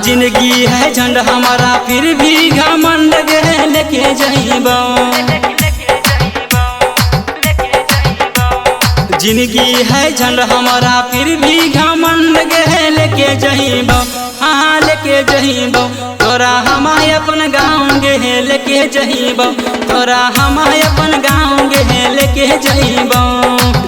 जिंदगी है झंड हमारा फिर भी घमंड गे लेके जइबो। जिंदगी है झंड हमारा फिर भी घमंड गे लेके जइबो। हाँ लेके जइबो तोरा हम अपन गाँव गे लेके जइबो। तोरा हम अपन गाँव गे लेके जइबो।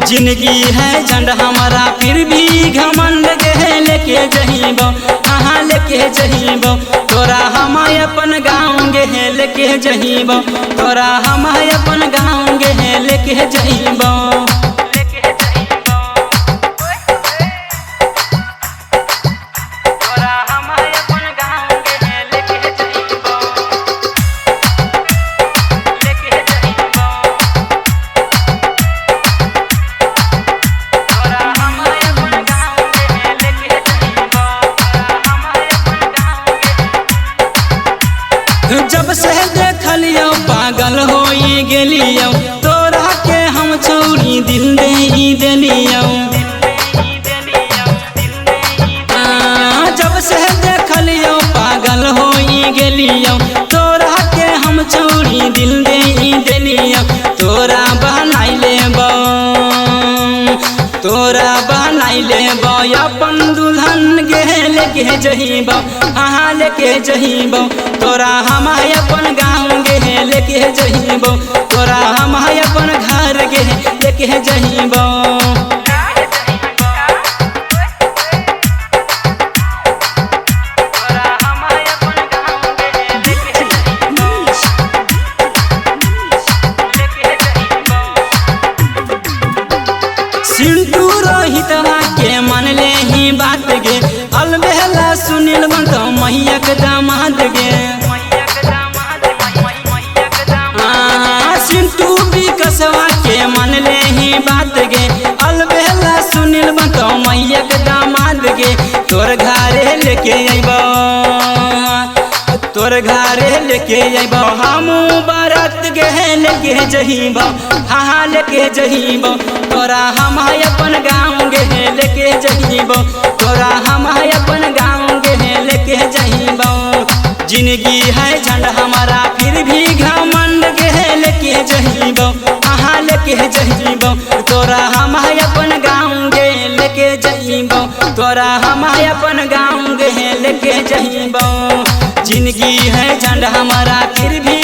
जिंदगी है झंड हमारा फिर भी घमंड गे लेके जइबो। हाँ लेके जइबो तोरा हम अपन गाँव गे लेके जइबो। तोरा हम अपन गाँव गे लेके जइबो। जब से देखलियो पागल होई गेलियो तोरा के हम छोड़ी दिल दे देलियो। जब से देखलियो पागल होई गेलियो तोरा के हम छोड़ी दिल दे देलियो। तोरा बनाई लेबो तोरा बनाई लेबो अपन दुल्हन गे लेके जइबो। हाँ लेके जइबो तोरा हम अपन गाँव गे लेके जइबो। तोरा हम अपन घर गे लेके जइबो। सिंटू रोहितवा के मन ले ही बात गे अलबेला सुनील बंतो मैया के दामाद गे। सिंटू विकसवा के मन ले ही बात गे अलबेला सुनील बंतो मैया के दामाद गे। तोर घरे लेके अइबो तोर घरे लेके अइबो हम बारात गे लेके जइबो। हाँ लेके जइबो तोरा हम अपन गाँव गे लेके जइबो। तोरा हम अपन गाँव गे लेके जइबो। जिंदगी है झंड हमारा फिर भी घमंड गे लेके जइबो। हाँ लेके जइबो तोरा हम अपन गाँव गे लेके जइबो। तोरा हम अपन गाँव गे लेके जइबो। जिंदगी है झंड हमारा फिर भी